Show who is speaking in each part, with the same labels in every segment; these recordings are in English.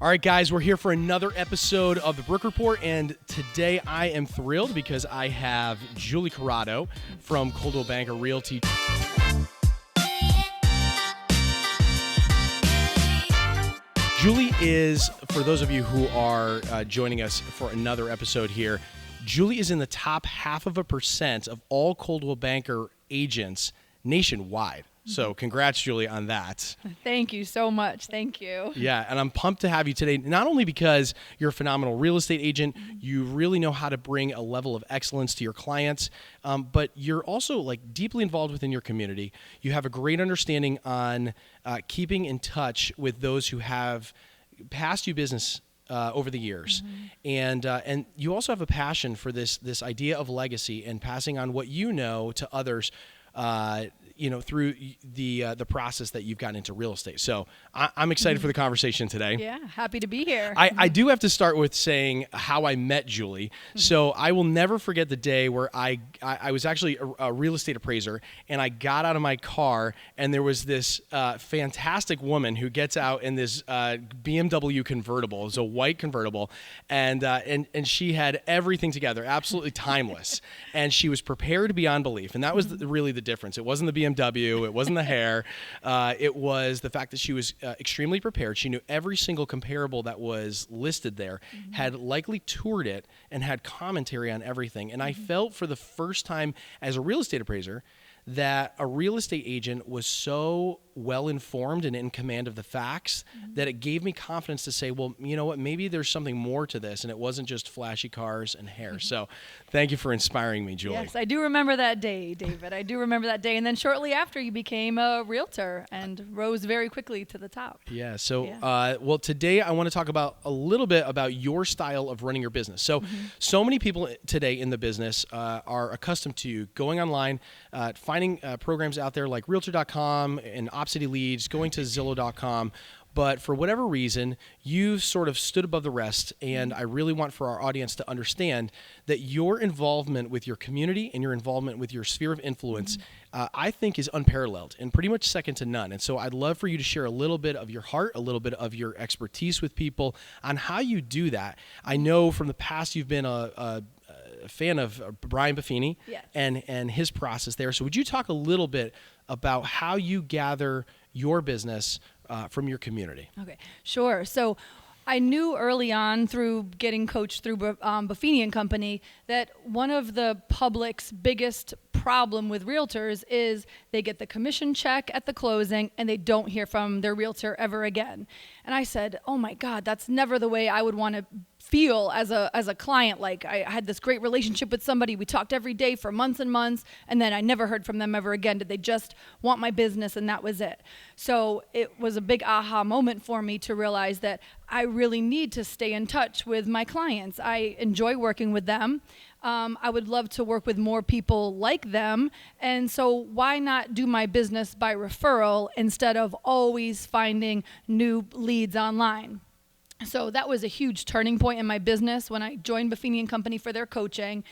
Speaker 1: All right, guys, we're here for another episode of the Brooke Report, and today I am thrilled because I have Julie Corrado from Coldwell Banker Realty. Julie is, for those of you who are joining us for another episode here, Julie is in the top 0.5% of all Coldwell Banker agents nationwide. So congrats, Julie, on that.
Speaker 2: Thank you so much. Thank you.
Speaker 1: Yeah, and I'm pumped to have you today, not only because you're a phenomenal real estate agent, you really know how to bring a level of excellence to your clients, but you're also like deeply involved within your community. You have a great understanding on keeping in touch with those who have passed you business over the years, and you also have a passion for this idea of legacy and passing on what you know to others. Through the process that you've gotten into real estate. So I'm excited for the conversation today.
Speaker 2: Yeah, happy to be here.
Speaker 1: I do have to start with saying how I met Julie. So I will never forget the day where I was actually a real estate appraiser, and I got out of my car, and there was this fantastic woman who gets out in this BMW convertible. It was a white convertible, and she had everything together, absolutely timeless. And she was prepared beyond belief, and that was really the difference. It wasn't the BMW, it wasn't the hair, it was the fact that she was extremely prepared. She knew every single comparable that was listed there, had likely toured it, and had commentary on everything. And I felt for the first time as a real estate appraiser that a real estate agent was so well informed and in command of the facts that it gave me confidence to say, well, you know what, maybe there's something more to this, and it wasn't just flashy cars and hair. So thank you for inspiring me, Julie.
Speaker 2: Yes, I do remember that day, David. I do remember that day. And then shortly after, you became a realtor and rose very quickly to the top.
Speaker 1: Yeah. So, well, today I want to talk about a little bit about your style of running your business. So, so many people today in the business are accustomed to going online, finding programs out there like Realtor.com and Opcity Leads, going to Zillow.com. But for whatever reason, you sort of stood above the rest, and I really want for our audience to understand that your involvement with your community and your involvement with your sphere of influence, I think is unparalleled and pretty much second to none. And so I'd love for you to share a little bit of your heart, a little bit of your expertise with people on how you do that. I know from the past you've been a fan of Brian Buffini and his process there. So would you talk a little bit about how you gather your business from your community?
Speaker 2: Okay, sure. So I knew early on through getting coached through Buffini and Company that one of the public's biggest problem with realtors is they get the commission check at the closing and they don't hear from their realtor ever again. And I said, oh my God, that's never the way I would want to feel as a client. Like I had this great relationship with somebody. We talked every day for months and months, and then I never heard from them ever again. Did they just want my business and that was it? So it was a big aha moment for me to realize that I really need to stay in touch with my clients. I enjoy working with them. I would love to work with more people like them. And so why not do my business by referral instead of always finding new leads online? So that was a huge turning point in my business when I joined Buffini and Company for their coaching,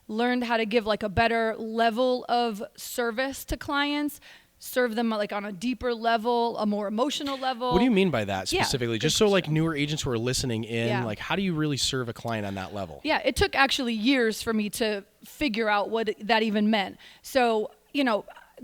Speaker 2: learned how to give like a better level of service to clients, serve them like on a deeper level, a more emotional level.
Speaker 1: What do you mean by that specifically? Just so like
Speaker 2: question.
Speaker 1: newer agents who are listening in, like how do you really serve a client on that level?
Speaker 2: Yeah, it took actually years for me to figure out what that even meant. So,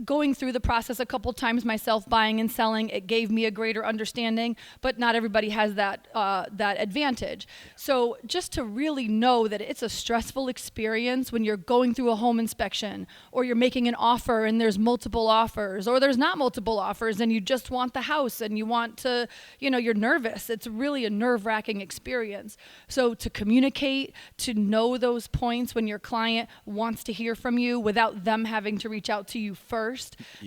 Speaker 2: going through the process a couple times myself, buying and selling, it gave me a greater understanding, but not everybody has that advantage. So just to really know that it's a stressful experience when you're going through a home inspection, or you're making an offer and there's multiple offers, or there's not multiple offers and you just want the house and you want to, you're nervous. It's really a nerve-wracking experience. So to communicate, to know those points when your client wants to hear from you without them having to reach out to you first,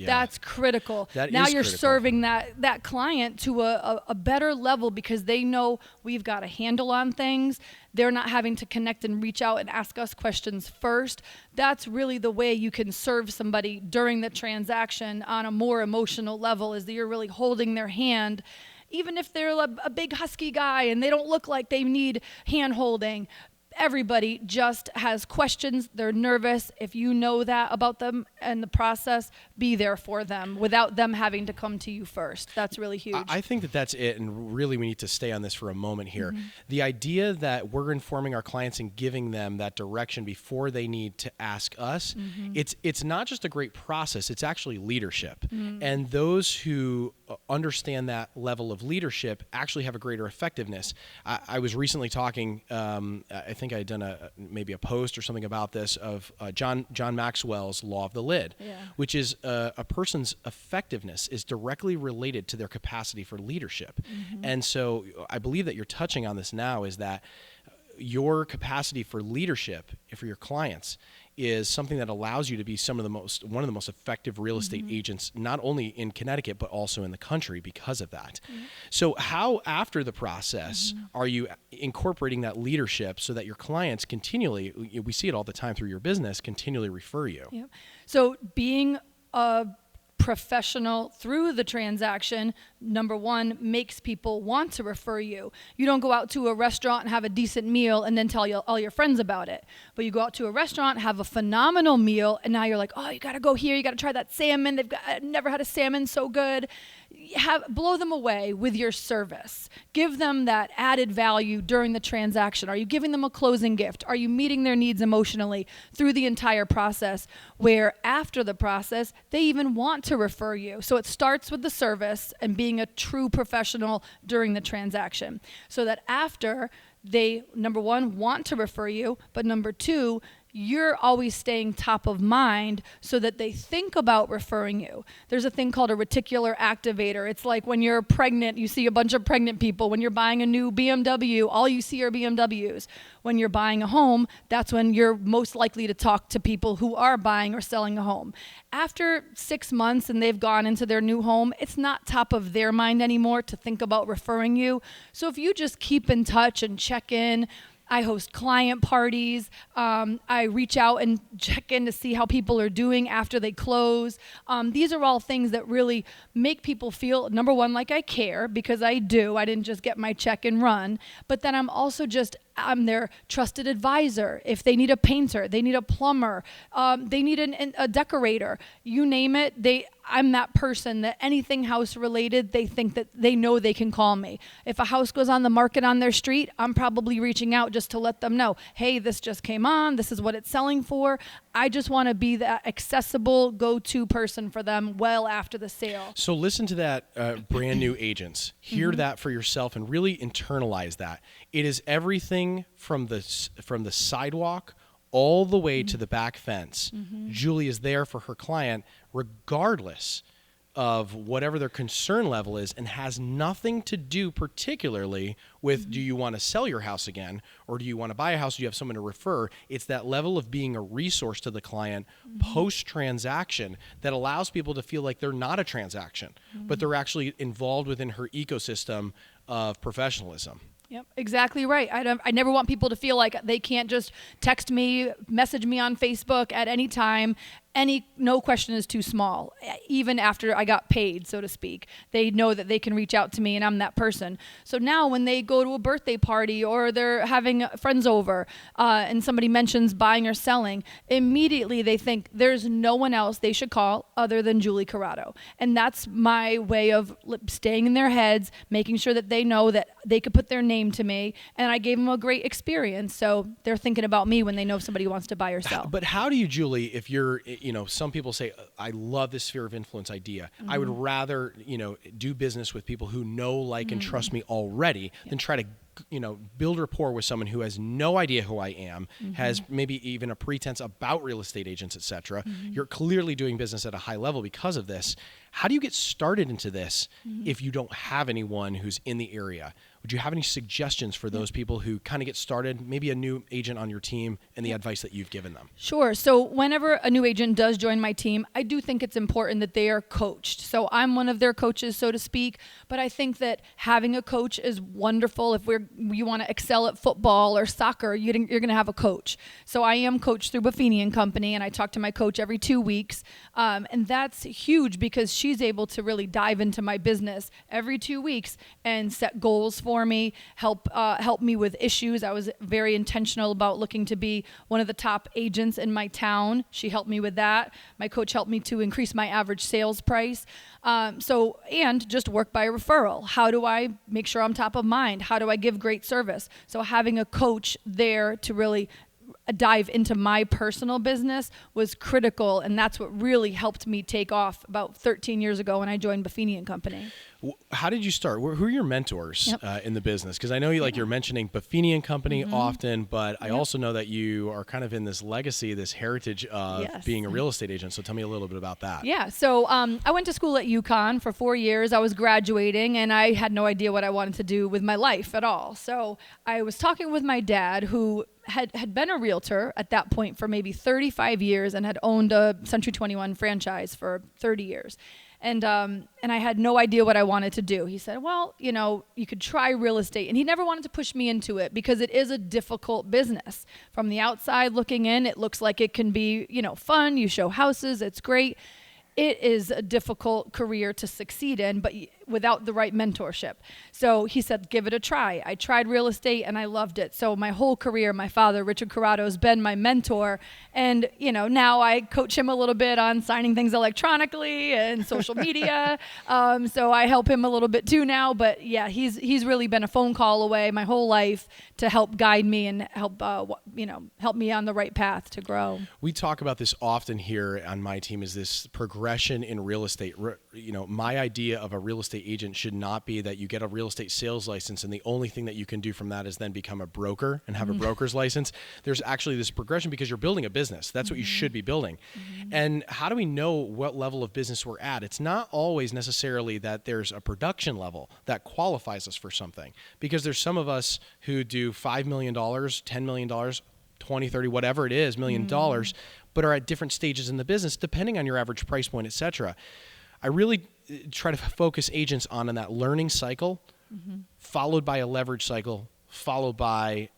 Speaker 2: that's critical. Now you're serving that client to a better level because they know we've got a handle on things. They're not having to connect and reach out and ask us questions first. That's really the way you can serve somebody during the transaction on a more emotional level, is that you're really holding their hand. Even if they're a big husky guy and they don't look like they need hand holding, everybody just has questions. They're nervous. If you know that about them and the process, be there for them without them having to come to you first. That's really huge.
Speaker 1: I think that that's it. And really, we need to stay on this for a moment here. The idea that we're informing our clients and giving them that direction before they need to ask us, it's not just a great process, it's actually leadership. And those who understand that level of leadership actually have a greater effectiveness. I was recently talking, I think I had done maybe a post or something about this of John Maxwell's law of the lid, which is a person's effectiveness is directly related to their capacity for leadership. And so I believe that you're touching on this now, is that your capacity for leadership for your clients is something that allows you to be one of the most effective real estate agents, not only in Connecticut, but also in the country because of that. So how, after the process, are you incorporating that leadership so that your clients continually, we see it all the time through your business, continually refer you?
Speaker 2: Yep. So being a professional through the transaction, number one, makes people want to refer you. You don't go out to a restaurant and have a decent meal and then tell all your friends about it. But you go out to a restaurant, have a phenomenal meal, and now you're like, oh, you got to go here. You got to try that salmon. I've never had a salmon so good. Blow them away with your service. Give them that added value during the transaction. Are you giving them a closing gift? Are you meeting their needs emotionally through the entire process, where after the process, they even want to refer you? So it starts with the service and being a true professional during the transaction, so that after they, number one, want to refer you, but number two, you're always staying top of mind so that they think about referring you. There's a thing called a reticular activator. It's like when you're pregnant, you see a bunch of pregnant people. When you're buying a new BMW, all you see are BMWs. When you're buying a home, that's when you're most likely to talk to people who are buying or selling a home. After 6 months and they've gone into their new home, it's not top of their mind anymore to think about referring you. So if you just keep in touch and check in, I host client parties. I reach out and check in to see how people are doing after they close. These are all things that really make people feel, number one, like I care, because I do. I didn't just get my check and run. But then I'm their trusted advisor. If they need a painter, they need a plumber, they need a decorator, you name it, I'm that person that anything house related, they think that they know they can call me. If a house goes on the market on their street, I'm probably reaching out just to let them know, hey, this just came on, this is what it's selling for. I just want to be that accessible go-to person for them well after the sale.
Speaker 1: So listen to that, brand new agents. Hear that for yourself and really internalize that. It is everything from the sidewalk all the way to the back fence. Julie is there for her client regardless of whatever their concern level is, and has nothing to do particularly with do you want to sell your house again, or do you want to buy a house, do you have someone to refer? It's that level of being a resource to the client post-transaction that allows people to feel like they're not a transaction, but they're actually involved within her ecosystem of professionalism.
Speaker 2: Yep, exactly right. I never want people to feel like they can't just text me, message me on Facebook at any time. No question is too small. Even after I got paid, so to speak, they know that they can reach out to me and I'm that person. So now when they go to a birthday party or they're having friends over and somebody mentions buying or selling, immediately they think there's no one else they should call other than Julie Corrado. And that's my way of staying in their heads, making sure that they know that they could put their name to me, and I gave them a great experience. So they're thinking about me when they know somebody wants to buy or sell.
Speaker 1: But how do you, Julie, if you're, some people say, I love this sphere of influence idea. I would rather, do business with people who know, like, and trust me already than try to, build rapport with someone who has no idea who I am, has maybe even a pretense about real estate agents, et cetera. You're clearly doing business at a high level because of this. How do you get started into this if you don't have anyone who's in the area? Would you have any suggestions for those people who kind of get started, maybe a new agent on your team, and the advice that you've given them?
Speaker 2: Sure. So whenever a new agent does join my team, I do think it's important that they are coached. So I'm one of their coaches, so to speak, but I think that having a coach is wonderful. If you want to excel at football or soccer, you're going to have a coach. So I am coached through Buffini and Company, and I talk to my coach every 2 weeks. And that's huge because she's able to really dive into my business every 2 weeks and set goals for for me, help me with issues. I was very intentional about looking to be one of the top agents in my town. She helped me with that. My coach helped me to increase my average sales price. And just work by referral. How do I make sure I'm top of mind? How do I give great service? So having a coach there to really dive into my personal business was critical, and that's what really helped me take off about 13 years ago when I joined Buffini and Company.
Speaker 1: How did you start? Who are your mentors in the business? Because I know you're mentioning Buffini and Company often, but I also know that you are kind of in this legacy, this heritage of being a real estate agent. So tell me a little bit about that.
Speaker 2: Yeah. So I went to school at UConn for 4 years. I was graduating, and I had no idea what I wanted to do with my life at all. So I was talking with my dad, who had been a realtor at that point for maybe 35 years and had owned a Century 21 franchise for 30 years. And I had no idea what I wanted to do. He said, well, you could try real estate. And he never wanted to push me into it because it is a difficult business. From the outside looking in, it looks like it can be, fun. You show houses. It's great. It is a difficult career to succeed in, but without the right mentorship. So he said, give it a try. I tried real estate and I loved it. So my whole career, my father, Richard Corrado, has been my mentor. And, now I coach him a little bit on signing things electronically and social media. So I help him a little bit too now. But yeah, he's really been a phone call away my whole life to help guide me and help me on the right path to grow.
Speaker 1: We talk about this often here on my team, is this progression in real estate. My idea of a real estate agent should not be that you get a real estate sales license and the only thing that you can do from that is then become a broker and have a broker's license. There's actually this progression because you're building a business. That's what you should be building. And how do we know what level of business we're at? It's not always necessarily that there's a production level that qualifies us for something, because there's some of us who do $5 million, $10 million, 20, 30, whatever it is, $1 million, but are at different stages in the business, depending on your average price point, et cetera. I really try to focus agents on that learning cycle, followed by a leverage cycle, followed by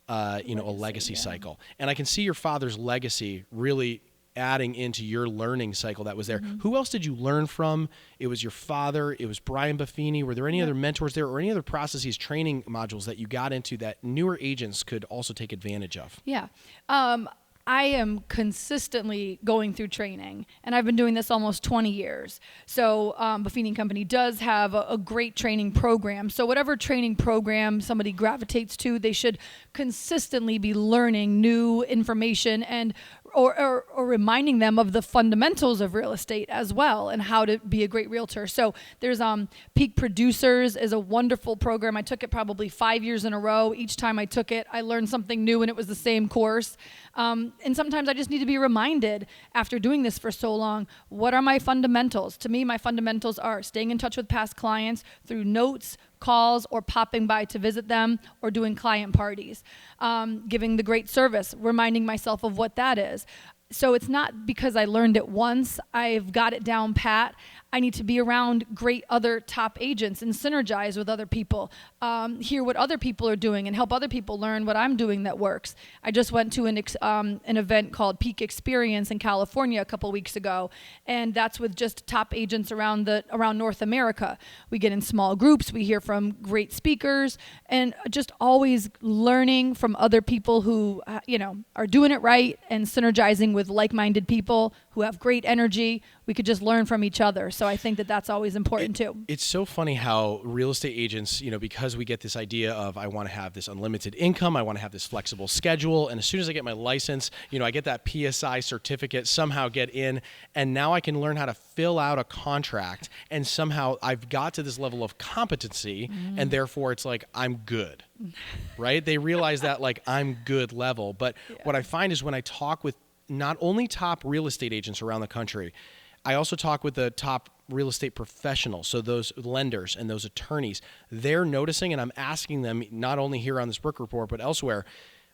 Speaker 1: a legacy cycle. And I can see your father's legacy really adding into your learning cycle that was there. Who else did you learn from? It was your father. It was Brian Buffini. Were there any other mentors there or any other processes, training modules that you got into that newer agents could also take advantage of?
Speaker 2: Yeah. I am consistently going through training, and I've been doing this almost 20 years. So Buffini and Company does have a great training program. So whatever training program somebody gravitates to, they should consistently be learning new information and or reminding them of the fundamentals of real estate as well and how to be a great realtor. So there's Peak Producers is a wonderful program. I took it probably 5 years in a row. Each time I took it, I learned something new, and it was the same course. And sometimes I just need to be reminded after doing this for so long, what are my fundamentals? To me, my fundamentals are staying in touch with past clients through notes, calls, or popping by to visit them, or doing client parties, giving the great service, reminding myself of what that is. So it's not because I learned it once, I've got it down pat. I need to be around great other top agents and synergize with other people, hear what other people are doing and help other people learn what I'm doing that works. I just went to an event called Peak Experience in California a couple weeks ago, and that's with just top agents around North America. We get in small groups, we hear from great speakers, and just always learning from other people who are doing it right and synergizing with like-minded people who have great energy. We could just learn from each other. So I think that that's always important too. It's
Speaker 1: so funny how real estate agents, because we get this idea of I want to have this unlimited income, I want to have this flexible schedule, and as soon as I get my license, I get that PSI certificate, somehow get in, and now I can learn how to fill out a contract, and somehow I've got to this level of competency, and therefore it's like I'm good, right? They realize that I'm good level. But what I find is when I talk with not only top real estate agents around the country, I also talk with the top real estate professionals, so those lenders and those attorneys. They're noticing, and I'm asking them not only here on this Brooke Report, but elsewhere,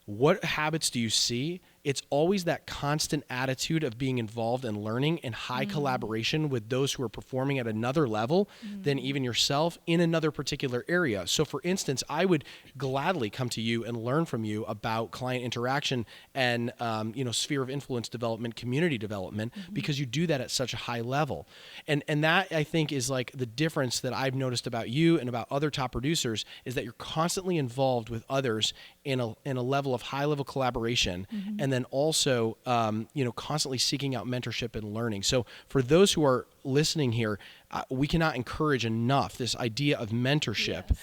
Speaker 1: what habits do you see? it's always that constant attitude of being involved and learning and high collaboration with those who are performing at another level than even yourself in another particular area. So for instance, I would gladly come to you and learn from you about client interaction and, sphere of influence development, community development, because you do that at such a high level. And that, I think, is like the difference that I've noticed about you and about other top producers, is that you're constantly involved with others in a level of high level collaboration, and then also, constantly seeking out mentorship and learning. So for those who are listening here, we cannot encourage enough this idea of mentorship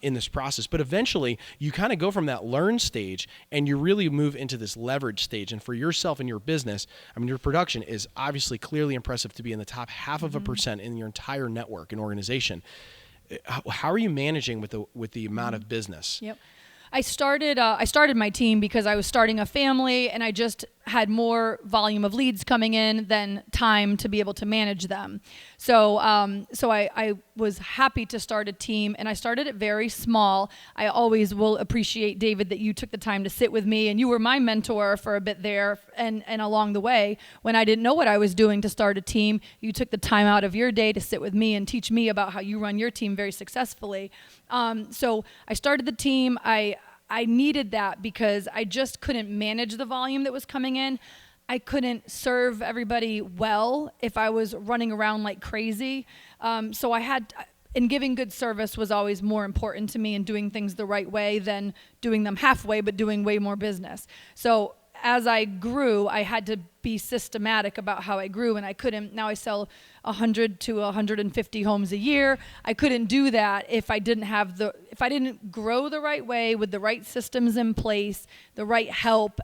Speaker 1: in this process. But eventually, you kind of go from that learn stage and you really move into this leverage stage. And for yourself and your business, I mean, your production is obviously clearly impressive to be in the top 0.5% in your entire network and organization. How are you managing with the amount of business?
Speaker 2: Yep. I started my team because I was starting a family and I just had more volume of leads coming in than time to be able to manage them. So I was happy to start a team, and I started it very small. I always will appreciate, David, that you took the time to sit with me, and you were my mentor for a bit there, and along the way, when I didn't know what I was doing to start a team, you took the time out of your day to sit with me and teach me about how you run your team very successfully. So I started the team. I needed that because I just couldn't manage the volume that was coming in. I couldn't serve everybody well if I was running around like crazy. And giving good service was always more important to me, and doing things the right way than doing them halfway, but doing way more business. So as I grew, I had to be systematic about how I grew, and I couldn't. Now I sell 100 to 150 homes a year. I couldn't do that if I didn't grow the right way with the right systems in place, the right help,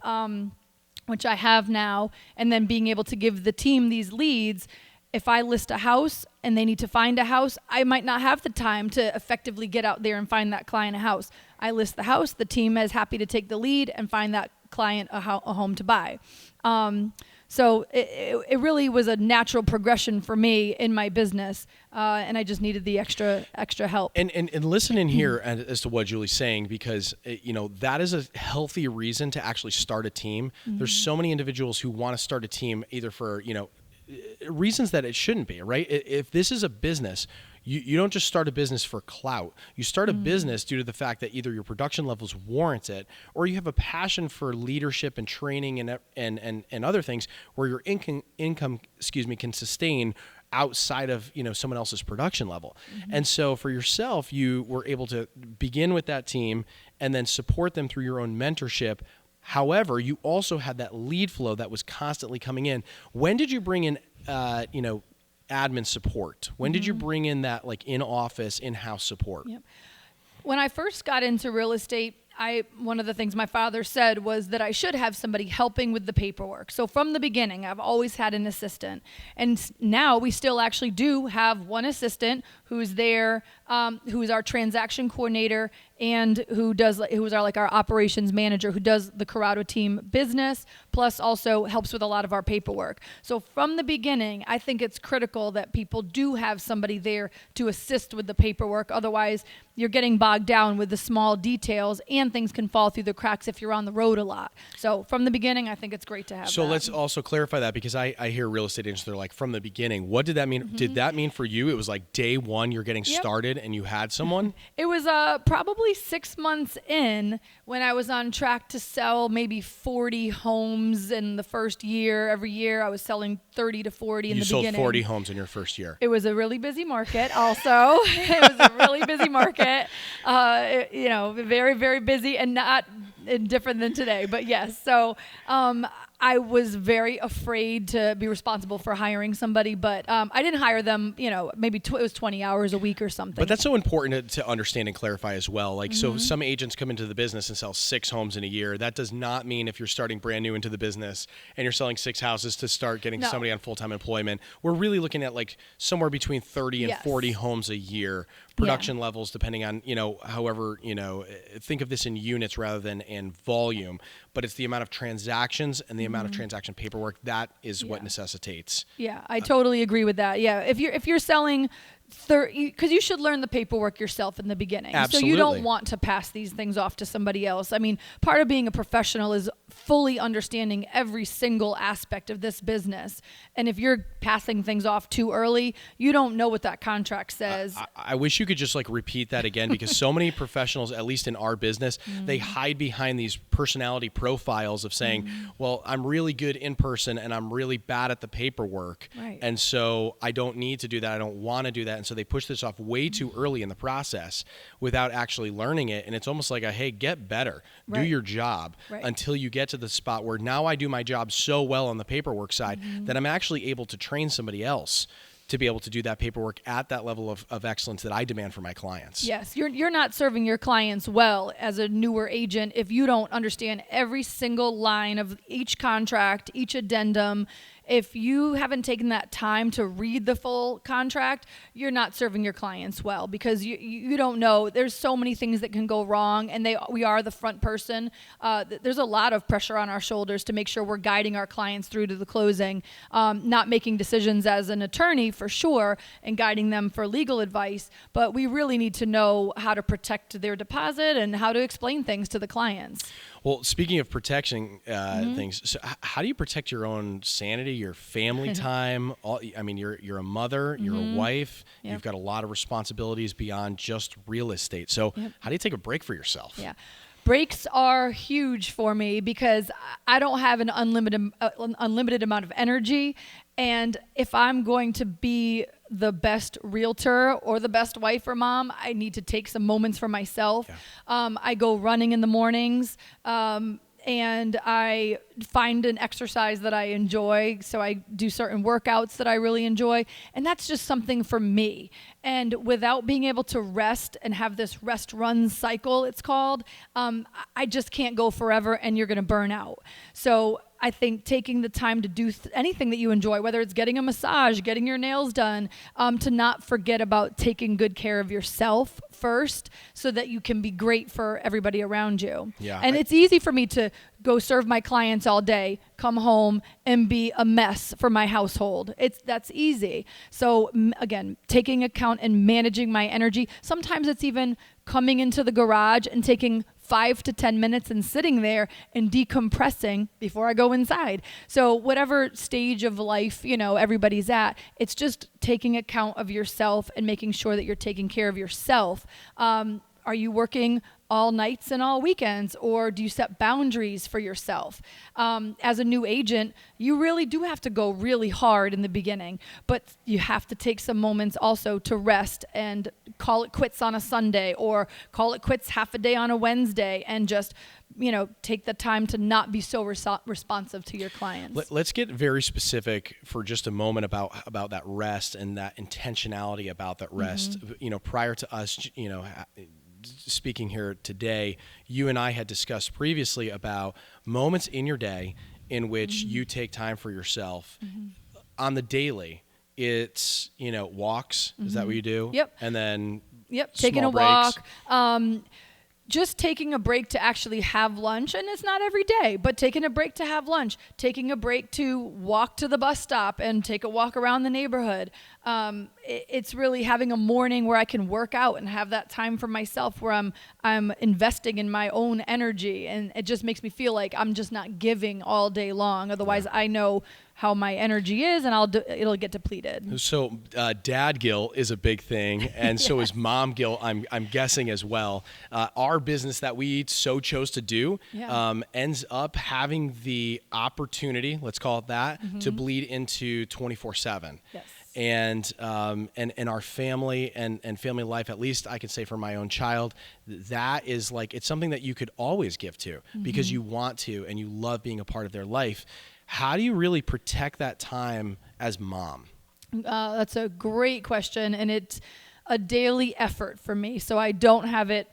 Speaker 2: which I have now, and then being able to give the team these leads. If I list a house and they need to find a house, I might not have the time to effectively get out there and find that client a house. I list the house, the team is happy to take the lead and find that client a home to buy. So it really was a natural progression for me in my business, and I just needed the extra help.
Speaker 1: And listen in here as to what Julie's saying, because that is a healthy reason to actually start a team. There's so many individuals who want to start a team either for reasons that it shouldn't be, right? If this is a business, you don't just start a business for clout. You start a business due to the fact that either your production levels warrant it, or you have a passion for leadership and training and other things where your income can sustain outside of someone else's production level. And so for yourself, you were able to begin with that team and then support them through your own mentorship. However, you also had that lead flow that was constantly coming in. When did you bring in admin support? When did you bring in that in-office, in-house support?
Speaker 2: Yep. When I first got into real estate, one of the things my father said was that I should have somebody helping with the paperwork. So from the beginning, I've always had an assistant. And now we still actually do have one assistant who's there, who is our transaction coordinator, and who is our operations manager, who does the Corrado team business, plus also helps with a lot of our paperwork. So from the beginning, I think it's critical that people do have somebody there to assist with the paperwork. Otherwise, you're getting bogged down with the small details, and things can fall through the cracks if you're on the road a lot. So from the beginning, I think it's great to have
Speaker 1: So
Speaker 2: that.
Speaker 1: let's also clarify that, because I hear real estate agents, they're like, from the beginning. What did that mean? Did that mean for you, it was like day one, you're getting started and you had someone?
Speaker 2: It was probably 6 months in when I was on track to sell maybe 40 homes in the first year. Every year I was selling 30 to 40 in the beginning.
Speaker 1: You sold 40 homes in your first year.
Speaker 2: It was a really busy market also. It was a really busy market. Very, very busy, and not different than today. But yes, so I was very afraid to be responsible for hiring somebody, but I didn't hire them, maybe it was 20 hours a week or something.
Speaker 1: But that's so important to understand and clarify as well. So some agents come into the business and sell 6 homes in a year. That does not mean if you're starting brand new into the business and you're selling 6 houses to start getting somebody on full-time employment. We're really looking at somewhere between 30 and 40 homes a year. Production levels, depending on, however, think of this in units rather than in volume, but it's the amount of transactions and the amount of transaction paperwork that is what necessitates.
Speaker 2: Yeah, I totally agree with that. Yeah, if you're selling 30, because you should learn the paperwork yourself in the beginning.
Speaker 1: Absolutely.
Speaker 2: So you don't want to pass these things off to somebody else. I mean, part of being a professional is fully understanding every single aspect of this business. And if you're passing things off too early, you don't know what that contract says.
Speaker 1: I wish you could just like repeat that again, because so many professionals, at least in our business, they hide behind these personality profiles of saying, well, I'm really good in person and I'm really bad at the paperwork.
Speaker 2: Right.
Speaker 1: And so I don't need to do that. I don't want to do that. And so they push this off way too early in the process without actually learning it. And it's almost like hey, get better, do your job until you get to the spot where now I do my job so well on the paperwork side that I'm actually able to train somebody else to be able to do that paperwork at that level of excellence that I demand for my clients.
Speaker 2: Yes, you're not serving your clients well as a newer agent if you don't understand every single line of each contract, each addendum. If you haven't taken that time to read the full contract, you're not serving your clients well, because you don't know. There's so many things that can go wrong, and we are the front person. There's a lot of pressure on our shoulders to make sure we're guiding our clients through to the closing, not making decisions as an attorney for sure, and guiding them for legal advice. But we really need to know how to protect their deposit and how to explain things to the clients.
Speaker 1: Well, speaking of protecting things, so how do you protect your own sanity, your family time? You're a mother, you're a wife, you've got a lot of responsibilities beyond just real estate. So how do you take a break for yourself?
Speaker 2: Yeah. Breaks are huge for me because I don't have an unlimited amount of energy. And if I'm going to be the best realtor or the best wife or mom, I need to take some moments for myself. Yeah. I go running in the mornings. And I find an exercise that I enjoy. So I do certain workouts that I really enjoy. And that's just something for me. And without being able to rest and have this rest run cycle, it's called, I just can't go forever, and you're going to burn out. So I think taking the time to do anything that you enjoy, whether it's getting a massage, getting your nails done, to not forget about taking good care of yourself first so that you can be great for everybody around you. Yeah, and it's easy for me to go serve my clients all day, come home and be a mess for my household. That's easy. So again, taking account and managing my energy. Sometimes it's even coming into the garage and taking 5 to 10 minutes and sitting there and decompressing before I go inside. So whatever stage of life, everybody's at, it's just taking account of yourself and making sure that you're taking care of yourself. Are you working all nights and all weekends, or do you set boundaries for yourself? As a new agent, you really do have to go really hard in the beginning, but you have to take some moments also to rest and call it quits on a Sunday, or call it quits half a day on a Wednesday, and just take the time to not be so responsive to your clients.
Speaker 1: Let's get very specific for just a moment about that rest and that intentionality about that rest. Prior to us, speaking here today, you and I had discussed previously about moments in your day in which you take time for yourself. On the daily. It's, walks. Is that what you do?
Speaker 2: Yep.
Speaker 1: And then
Speaker 2: taking a
Speaker 1: breaks.
Speaker 2: walk. Just taking a break to actually have lunch, and it's not every day, but taking a break to have lunch, taking a break to walk to the bus stop and take a walk around the neighborhood. It's really having a morning where I can work out and have that time for myself, where I'm investing in my own energy, and it just makes me feel like I'm just not giving all day long. Otherwise, I know how my energy is, and it'll get depleted.
Speaker 1: So dad guilt is a big thing, and so is mom guilt, I'm guessing as well. Our business that we so chose to do ends up having the opportunity, let's call it that, to bleed into 24/7. Yes. And our family and family life, at least I can say for my own child, that is like, it's something that you could always give to because you want to and you love being a part of their life. How do you really protect that time as mom?
Speaker 2: That's a great question, and it's a daily effort for me. So I don't have it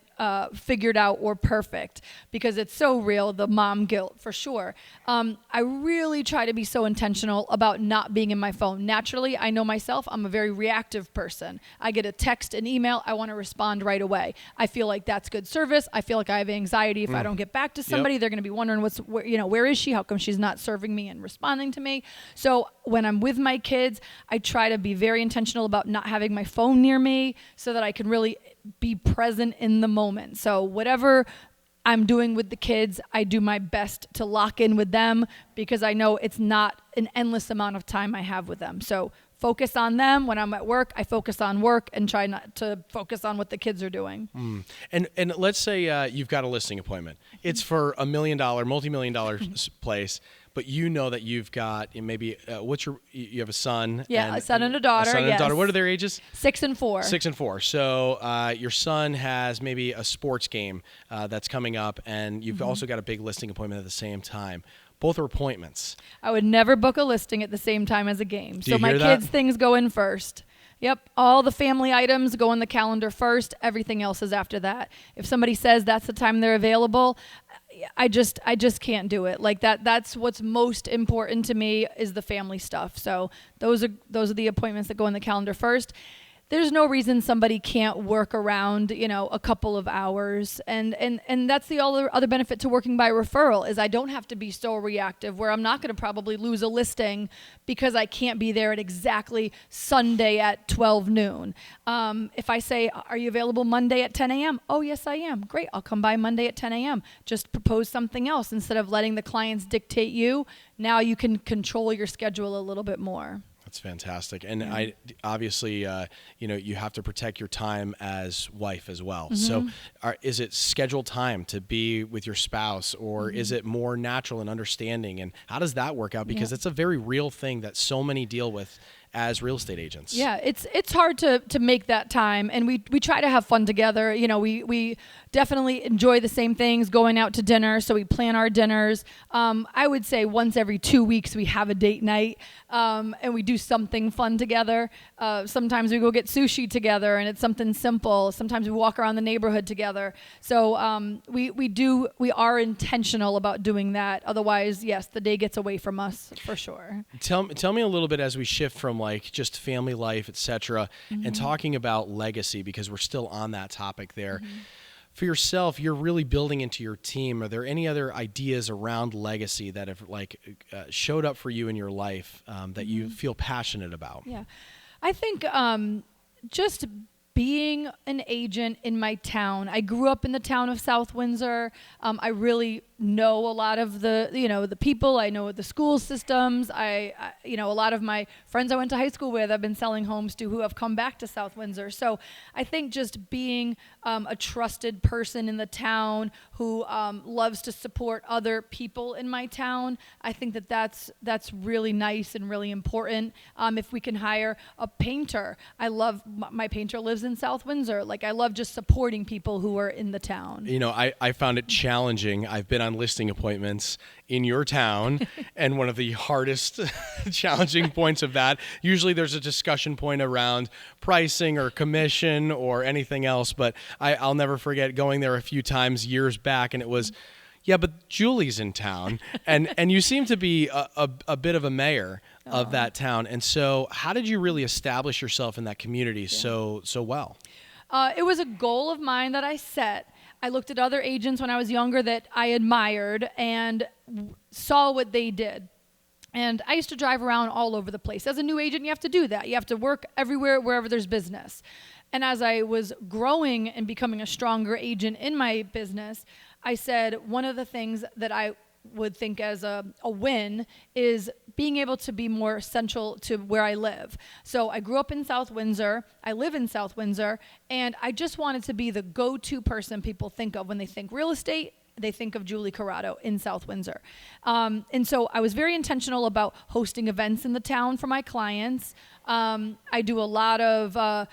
Speaker 2: figured out or perfect, because it's so real, the mom guilt for sure. I really try to be so intentional about not being in my phone. Naturally, I know myself, I'm a very reactive person. I get a text, an email, I want to respond right away. I feel like that's good service. I feel like I have anxiety if I don't get back to somebody. They're going to be wondering where is she? How come she's not serving me and responding to me? So when I'm with my kids, I try to be very intentional about not having my phone near me so that I can really be present in the moment. So whatever I'm doing with the kids, I do my best to lock in with them because I know it's not an endless amount of time I have with them. So focus on them. When I'm at work, I focus on work and try not to focus on what the kids are doing.
Speaker 1: And let's say you've got a listing appointment. It's for $1 million, multi-million-dollar place, but you know that you've got maybe you have a son.
Speaker 2: Yeah, a son and a daughter.
Speaker 1: A son and a daughter. What are their ages?
Speaker 2: 6 and 4.
Speaker 1: 6 and 4. So your son has maybe a sports game that's coming up, and you've also got a big listing appointment at the same time. Both are appointments.
Speaker 2: I would never book a listing at the same time as a game.
Speaker 1: Do you
Speaker 2: so my
Speaker 1: hear that?
Speaker 2: kids' things go in first. Yep. All the family items go on the calendar first. Everything else is after that. If somebody says that's the time they're available, I just can't do it. Like that's what's most important to me is the family stuff. So those are the appointments that go on the calendar first. There's no reason somebody can't work around, a couple of hours. And that's the other benefit to working by referral is I don't have to be so reactive where I'm not going to probably lose a listing because I can't be there at exactly Sunday at 12 noon. If I say, are you available Monday at 10 a.m.? Oh, yes, I am. Great. I'll come by Monday at 10 a.m. Just propose something else instead of letting the clients dictate you. Now you can control your schedule a little bit more.
Speaker 1: That's fantastic. And I obviously, you have to protect your time as wife as well. So is it scheduled time to be with your spouse or is it more natural and understanding? And how does that work out? Because it's a very real thing that so many deal with as real estate agents.
Speaker 2: Yeah, it's hard to make that time, and we try to have fun together. We definitely enjoy the same things, going out to dinner, so we plan our dinners. I would say once every 2 weeks we have a date night, and we do something fun together. Sometimes we go get sushi together, and it's something simple. Sometimes we walk around the neighborhood together. So we are intentional about doing that. Otherwise, yes, the day gets away from us for sure.
Speaker 1: Tell me a little bit as we shift from like just family life, etc., and talking about legacy, because we're still on that topic there. For yourself, you're really building into your team. Are there any other ideas around legacy that have showed up for you in your life that you feel passionate about?
Speaker 2: Yeah, I think just being an agent in my town. I grew up in the town of South Windsor. I really know a lot of the people. I know the school systems. A lot of my friends I went to high school with, I've been selling homes to who have come back to South Windsor. So I think just being a trusted person in the town who loves to support other people in my town, I think that's really nice and really important. If we can hire a painter, I love my painter lives in South Windsor. Like I love just supporting people who are in the town.
Speaker 1: I found it challenging. I've been on listing appointments in your town, and one of the hardest challenging points of that, usually there's a discussion point around pricing or commission or anything else, but I'll never forget going there a few times years back, and it was, yeah, but Julie's in town, and you seem to be a bit of a mayor of that town, and so how did you really establish yourself in that community so well?
Speaker 2: It was a goal of mine that I set. I looked at other agents when I was younger that I admired and saw what they did. And I used to drive around all over the place. As a new agent, you have to do that. You have to work everywhere, wherever there's business. And as I was growing and becoming a stronger agent in my business, I said one of the things that I would think as a win is being able to be more central to where I live. So I grew up in South Windsor. I live in South Windsor. And I just wanted to be the go-to person people think of when they think real estate. They think of Julie Corrado in South Windsor. And so I was very intentional about hosting events in the town for my clients. I do a lot of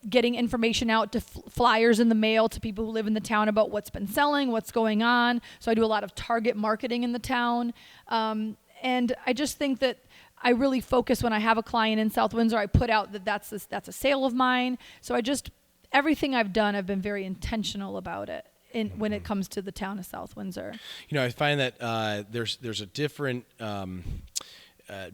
Speaker 2: getting information out to flyers in the mail to people who live in the town about what's been selling, what's going on. So I do a lot of target marketing in the town. And I just think that I really focus when I have a client in South Windsor, I put out that that's a sale of mine. So everything I've done, I've been very intentional about it when it comes to the town of South Windsor. I
Speaker 1: find that there's a different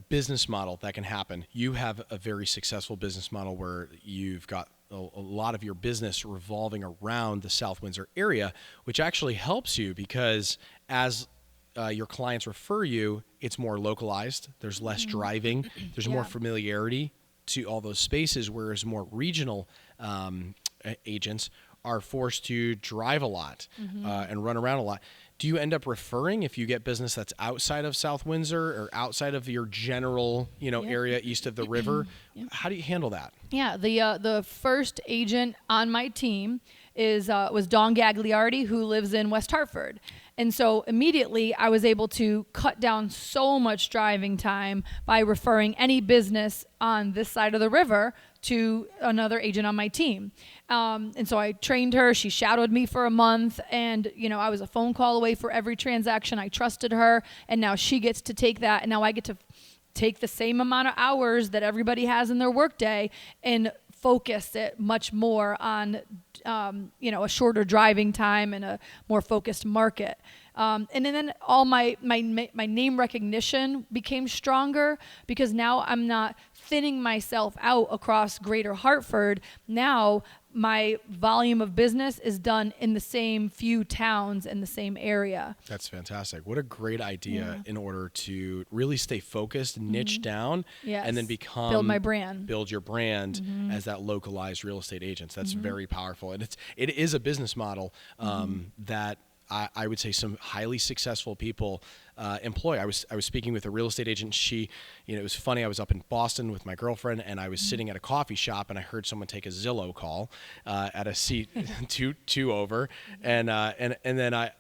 Speaker 1: business model that can happen. You have a very successful business model where you've got a lot of your business revolving around the South Windsor area, which actually helps you because as your clients refer you, it's more localized. There's less driving. There's more familiarity to all those spaces, whereas more regional agents are forced to drive a lot and run around a lot. Do you end up referring if you get business that's outside of South Windsor or outside of your general, area east of the river? How do you handle that?
Speaker 2: Yeah, the first agent on my team was Dawn Gagliardi, who lives in West Hartford. And so immediately I was able to cut down so much driving time by referring any business on this side of the river to another agent on my team. And so I trained her. She shadowed me for a month. And, I was a phone call away for every transaction. I trusted her. And now she gets to take that. And now I get to take the same amount of hours that everybody has in their workday and focus it much more on, a shorter driving time and a more focused market. And then all my name recognition became stronger because now I'm not thinning myself out across Greater Hartford. Now my volume of business is done in the same few towns in the same area.
Speaker 1: That's fantastic. What a great idea in order to really stay focused, niche down, and then build your brand as that localized real estate agent. That's very powerful. And it is a business model that I would say some highly successful people employ. I was speaking with a real estate agent. She, it was funny. I was up in Boston with my girlfriend, and I was sitting at a coffee shop, and I heard someone take a Zillow call at a seat two over, and then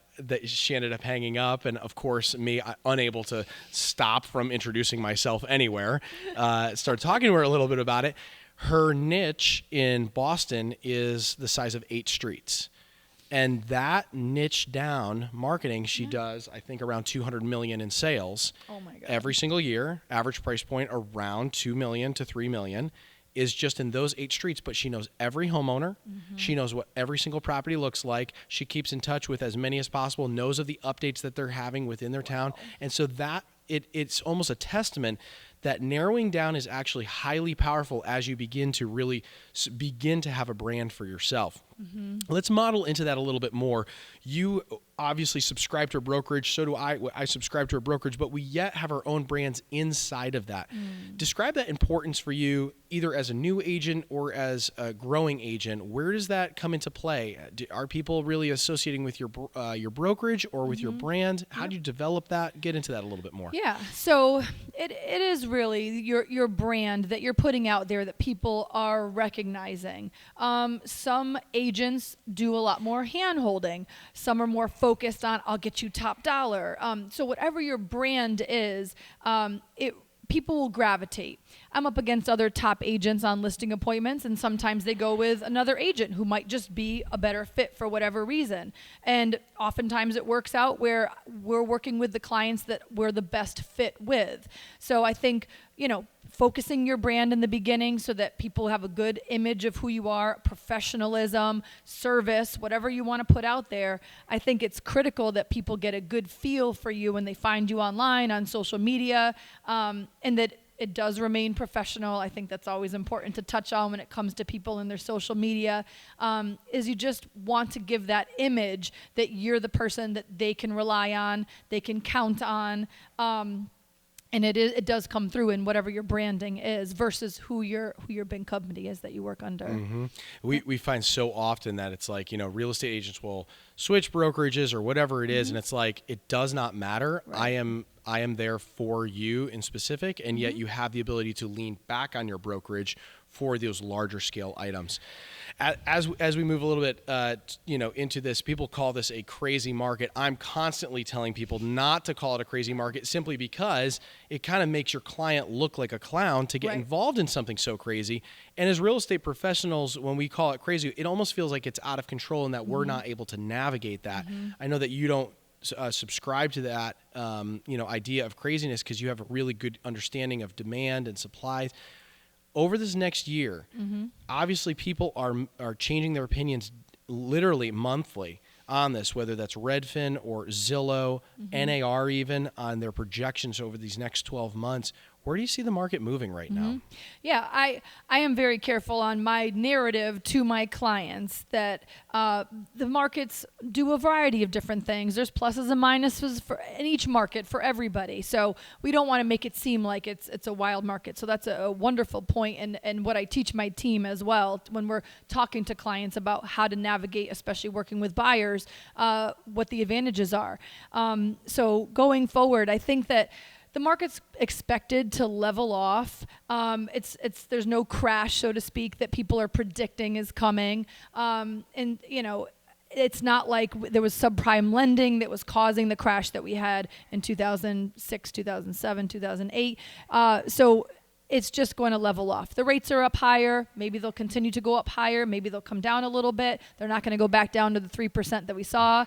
Speaker 1: she ended up hanging up, and of course, me unable to stop from introducing myself anywhere, started talking to her a little bit about it. Her niche in Boston is the size of 8 streets. And that niche down marketing, she does, I think, around $200 million in sales every single year. Average price point around $2 million to $3 million is just in those 8 streets. But she knows every homeowner. She knows what every single property looks like. She keeps in touch with as many as possible, knows of the updates that they're having within their town. And so that it's almost a testament that narrowing down is actually highly powerful as you begin to really begin to have a brand for yourself. Let's model into that a little bit more. You obviously subscribe to a brokerage. So do I. I subscribe to a brokerage, but we yet have our own brands inside of that. Describe that importance for you, either as a new agent or as a growing agent. Where does that come into play? Are people really associating with your brokerage or with your brand? How do you develop that? Get into that a little bit more.
Speaker 2: Yeah. So it is really your brand that you're putting out there that people are recognizing. Some agents do a lot more hand-holding. Some are more focused on, I'll get you top dollar. So whatever your brand is, people will gravitate. I'm up against other top agents on listing appointments, and sometimes they go with another agent who might just be a better fit for whatever reason. And oftentimes it works out where we're working with the clients that we're the best fit with. So I think, focusing your brand in the beginning so that people have a good image of who you are, professionalism, service, whatever you want to put out there. I think it's critical that people get a good feel for you when they find you online, on social media, and that it does remain professional. I think that's always important to touch on when it comes to people in their social media, is you just want to give that image that you're the person that they can rely on, they can count on, and it does come through in whatever your branding is versus who your big company is that you work under.
Speaker 1: We find so often that it's like, real estate agents will switch brokerages or whatever it is, and it's like, it does not matter. Right. I am there for you in specific, and yet you have the ability to lean back on your brokerage for those larger scale items. As we move a little bit, into this, people call this a crazy market. I'm constantly telling people not to call it a crazy market simply because it kind of makes your client look like a clown to get involved in something so crazy. And as real estate professionals, when we call it crazy, it almost feels like it's out of control and that we're not able to navigate that. I know that you don't subscribe to that, idea of craziness because you have a really good understanding of demand and supplies. Over this next year, obviously people are changing their opinions literally monthly on this, whether that's Redfin or Zillow, NAR even, on their projections over these next 12 months. Where do you see the market moving right now?
Speaker 2: Yeah, I am very careful on my narrative to my clients that the markets do a variety of different things. There's pluses and minuses in each market for everybody. So we don't want to make it seem like it's a wild market. So that's a wonderful point, and what I teach my team as well when we're talking to clients about how to navigate, especially working with buyers, what the advantages are. So going forward, I think that the market's expected to level off. There's no crash, so to speak, that people are predicting is coming. And it's not like there was subprime lending that was causing the crash that we had in 2006, 2007, 2008. So it's just going to level off. The rates are up higher. Maybe they'll continue to go up higher. Maybe they'll come down a little bit. They're not going to go back down to the 3% that we saw.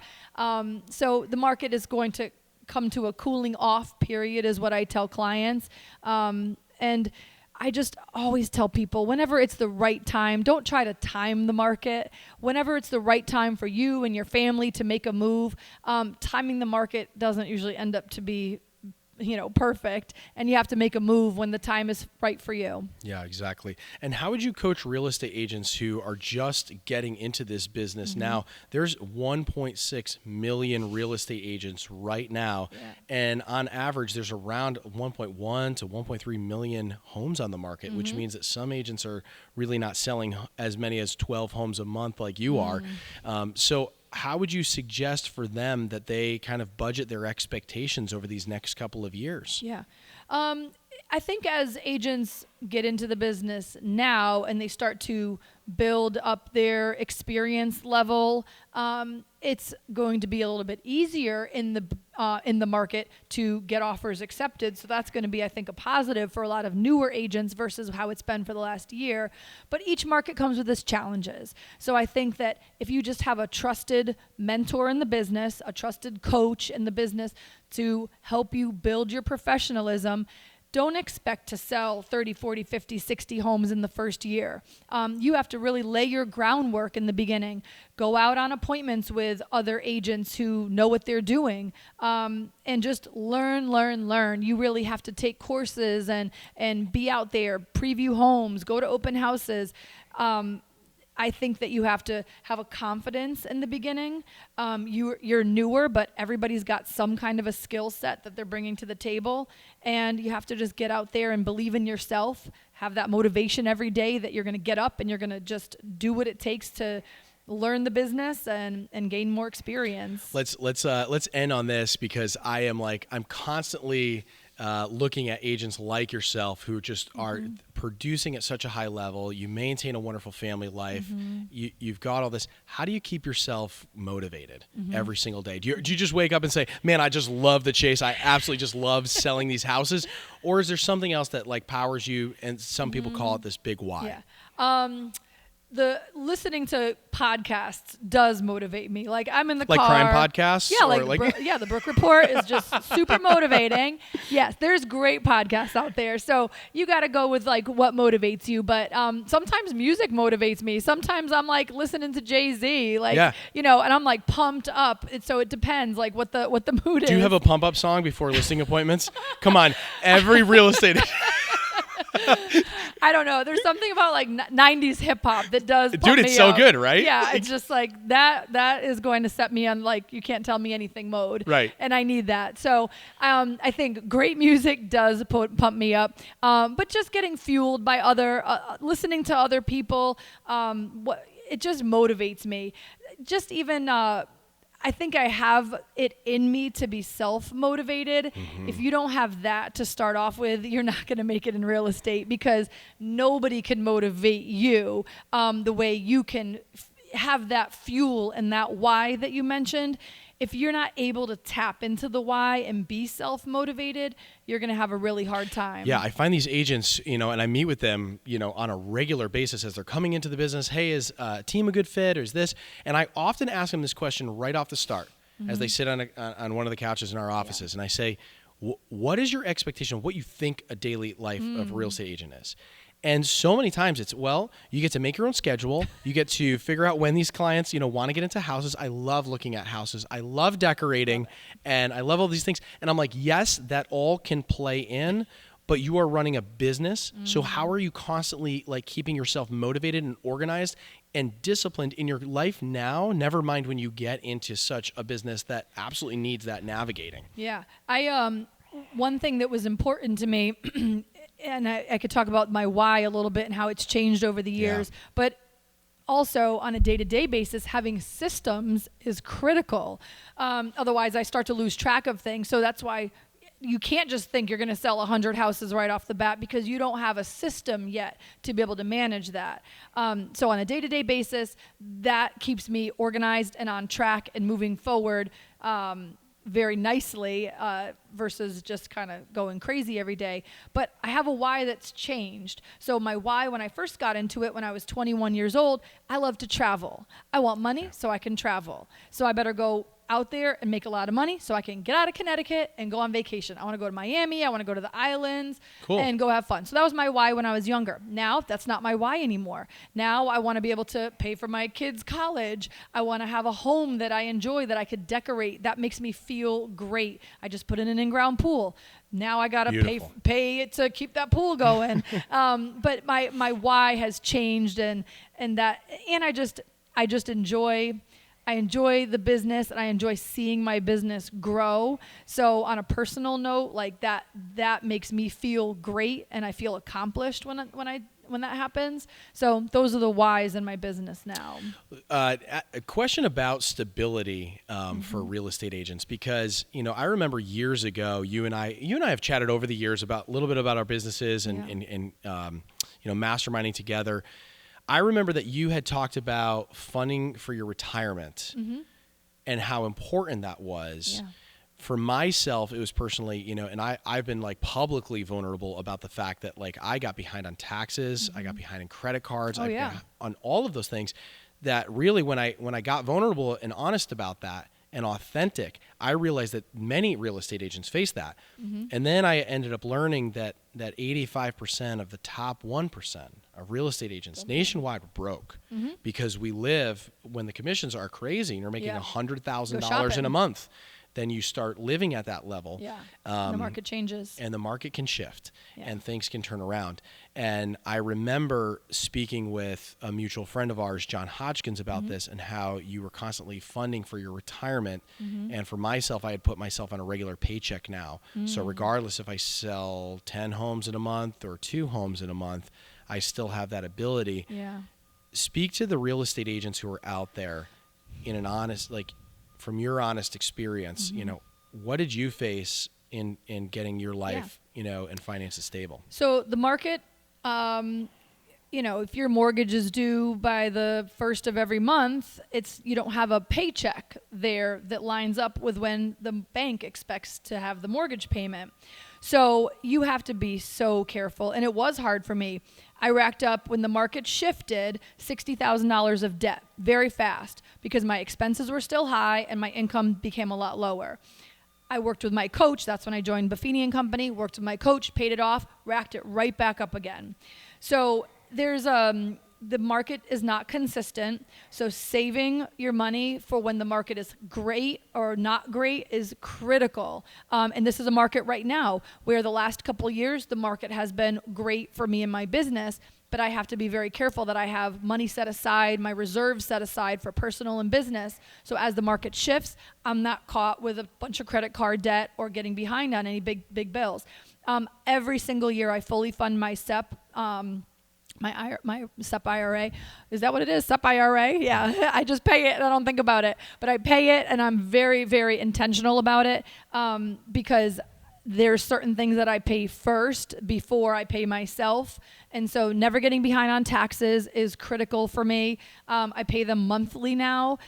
Speaker 2: So the market is going to come to a cooling off period is what I tell clients. And I just always tell people, whenever it's the right time, don't try to time the market. Whenever it's the right time for you and your family to make a move, timing the market doesn't usually end up to be perfect, and you have to make a move when the time is right for you.
Speaker 1: Yeah, exactly. And how would you coach real estate agents who are just getting into this business now? There's 1.6 million real estate agents right now, and on average, there's around 1.1 to 1.3 million homes on the market, which means that some agents are really not selling as many as 12 homes a month like you are. So how would you suggest for them that they kind of budget their expectations over these next couple of years?
Speaker 2: Yeah. I think as agents get into the business now and they start to build up their experience level, it's going to be a little bit easier in the market to get offers accepted. So that's going to be, I think, a positive for a lot of newer agents versus how it's been for the last year. But each market comes with its challenges. So I think that if you just have a trusted mentor in the business, a trusted coach in the business to help you build your professionalism, don't expect to sell 30, 40, 50, 60 homes in the first year. You have to really lay your groundwork in the beginning. Go out on appointments with other agents who know what they're doing, and just learn. You really have to take courses and be out there, preview homes, go to open houses. I think that you have to have a confidence in the beginning. You're newer, but everybody's got some kind of a skill set that they're bringing to the table. And you have to just get out there and believe in yourself, have that motivation every day that you're going to get up and you're going to just do what it takes to learn the business and gain more experience.
Speaker 1: Let's end on this, because I'm constantly looking at agents like yourself who just are producing at such a high level. You maintain a wonderful family life. You've got all this. How do you keep yourself motivated every single day? Do you just wake up and say, man, I just love the chase. I absolutely just love selling these houses? Or is there something else that powers you, and some people call it this big why?
Speaker 2: Yeah. The listening to podcasts does motivate me. I'm in the car.
Speaker 1: Like crime podcasts?
Speaker 2: Yeah, the Brooke Report is just super motivating. Yes, there's great podcasts out there. So you got to go with what motivates you. But sometimes music motivates me. Sometimes I'm listening to Jay-Z, and I'm pumped up. So it depends what the mood is.
Speaker 1: Do you have a pump up song before listing appointments? Come on, every real estate
Speaker 2: I don't know. There's something about 90s hip hop that does pump
Speaker 1: Dude, it's
Speaker 2: me
Speaker 1: so
Speaker 2: up.
Speaker 1: good, right?
Speaker 2: Yeah, it's just that is going to set me on you can't tell me anything mode.
Speaker 1: Right.
Speaker 2: And I need that. So I think great music does pump me up. But just getting fueled by listening to other people, it just motivates me. Just even I think I have it in me to be self-motivated. If you don't have that to start off with, you're not going to make it in real estate, because nobody can motivate you the way you can have that fuel and that why that you mentioned. If you're not able to tap into the why and be self-motivated, you're going to have a really hard time.
Speaker 1: Yeah, I find these agents, and I meet with them, on a regular basis as they're coming into the business. Hey, is team a good fit, or is this? And I often ask them this question right off the start as they sit on one of the couches in our offices. And I say, what is your expectation of what you think a daily life of a real estate agent is? And so many times it's, you get to make your own schedule. You get to figure out when these clients, want to get into houses. I love looking at houses. I love decorating, and I love all these things. And I'm like, yes, that all can play in, but you are running a business. So how are you constantly like keeping yourself motivated and organized and disciplined in your life now? Never mind when you get into such a business that absolutely needs that navigating.
Speaker 2: Yeah. One thing that was important to me, and I could talk about my why a little bit and how it's changed over the years, but also on a day-to-day basis, having systems is critical. Otherwise I start to lose track of things. So that's why you can't just think you're going to sell 100 houses right off the bat, because you don't have a system yet to be able to manage that. So on a day-to-day basis, that keeps me organized and on track and moving forward very nicely versus just kind of going crazy every day. But I have a why that's changed. So my why when I first got into it when I was 21 years old, I love to travel. I want money so I can travel. So I better go out there and make a lot of money so I can get out of Connecticut and go on vacation. I want to go to Miami. I want to go to the islands and go have fun. So that was my why when I was younger. Now that's not my why anymore. Now I want to be able to pay for my kids' college. I want to have a home that I enjoy, that I could decorate. That makes me feel great. I just put in an in-ground pool. Now I got to pay it to keep that pool going. But my why has changed and I just enjoy the business, and I enjoy seeing my business grow. So on a personal note, like that makes me feel great, and I feel accomplished when that happens. So those are the whys in my business now.
Speaker 1: A question about stability for real estate agents, because I remember years ago you and I have chatted over the years about a little bit about our businesses and masterminding together. I remember that you had talked about funding for your retirement and how important that was. Yeah. For myself, it was personally, and I've been like publicly vulnerable about the fact that like I got behind on taxes, I got behind on credit cards, on all of those things that really when I got vulnerable and honest about that and authentic, I realized that many real estate agents face that. And then I ended up learning that 85% of the top 1% of real estate agents nationwide were broke because we live, when the commissions are crazy and you're making $100,000 in a month, then you start living at that level. Yeah.
Speaker 2: The market changes.
Speaker 1: And the market can shift and things can turn around. And I remember speaking with a mutual friend of ours, John Hodgkins, about this and how you were constantly funding for your retirement. And for myself, I had put myself on a regular paycheck now. So regardless if I sell 10 homes in a month or 2 homes in a month, I still have that ability. Yeah. Speak to the real estate agents who are out there in an honest, like, from your honest experience, what did you face in getting your life, and finances stable?
Speaker 2: So the market, if your mortgage is due by the 1st of every month, you don't have a paycheck there that lines up with when the bank expects to have the mortgage payment. So you have to be so careful. And it was hard for me. I racked up, when the market shifted, $60,000 of debt very fast because my expenses were still high and my income became a lot lower. I worked with my coach. That's when I joined Buffini & Company, worked with my coach, paid it off, racked it right back up again. So there's the market is not consistent. So saving your money for when the market is great or not great is critical. And this is a market right now where the last couple of years, the market has been great for me and my business, but I have to be very careful that I have money set aside, my reserves set aside for personal and business. So as the market shifts, I'm not caught with a bunch of credit card debt or getting behind on any big bills. Every single year I fully fund my SEP, my SEP IRA. Is that what it is? SEP IRA? Yeah. I just pay it and I don't think about it. But I pay it and I'm very, very intentional about it because there's certain things that I pay first before I pay myself. And so never getting behind on taxes is critical for me. I pay them monthly now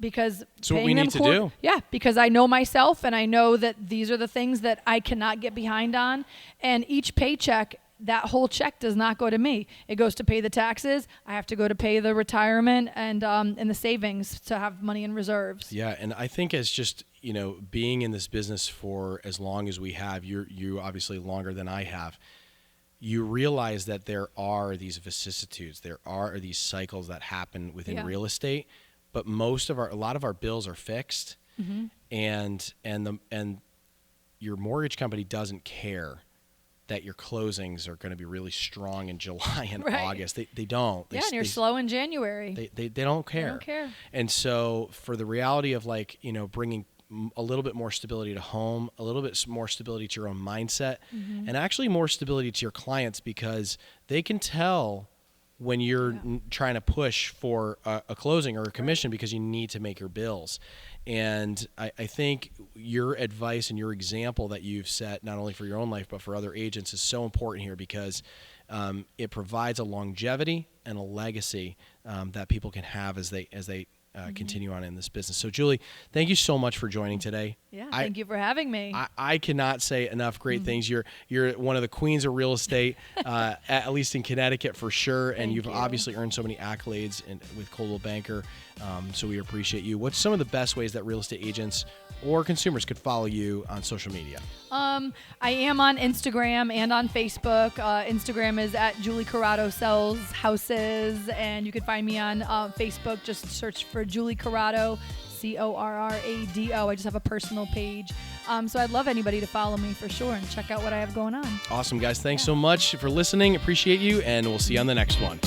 Speaker 2: because
Speaker 1: so what we need to do.
Speaker 2: Yeah, because I know myself and I know that these are the things that I cannot get behind on. And each paycheck, that whole check does not go to me. It goes to pay the taxes. I have to go to pay the retirement and the savings to have money in reserves.
Speaker 1: Yeah, and I think as just, being in this business for as long as we have, you obviously longer than I have, you realize that there are these vicissitudes, there are these cycles that happen within real estate, but a lot of our bills are fixed, and your mortgage company doesn't care that your closings are going to be really strong in July and
Speaker 2: Right.
Speaker 1: August. They don't.
Speaker 2: Yeah, and you're slow in January.
Speaker 1: They don't care.
Speaker 2: They don't care.
Speaker 1: And so for the reality of like, bringing a little bit more stability to home, a little bit more stability to your own mindset, and actually more stability to your clients, because they can tell when you're trying to push for a closing or a commission because you need to make your bills. And I think your advice and your example that you've set, not only for your own life, but for other agents, is so important here, because it provides a longevity and a legacy that people can have as they continue on in this business. So Julie, thank you so much for joining today.
Speaker 2: Yeah, thank you for having me.
Speaker 1: I cannot say enough great things. You're one of the queens of real estate, at least in Connecticut for sure. And you've obviously earned so many accolades with Coldwell Banker. So we appreciate you. What's some of the best ways that real estate agents or consumers could follow you on social media?
Speaker 2: I am on Instagram and on Facebook. Instagram is at Julie Corrado Sells Houses, and you can find me on Facebook. Just search for Julie Corrado, Corrado. I just have a personal page. So I'd love anybody to follow me for sure and check out what I have going on.
Speaker 1: Awesome, guys. Thanks so much for listening. Appreciate you, and we'll see you on the next one.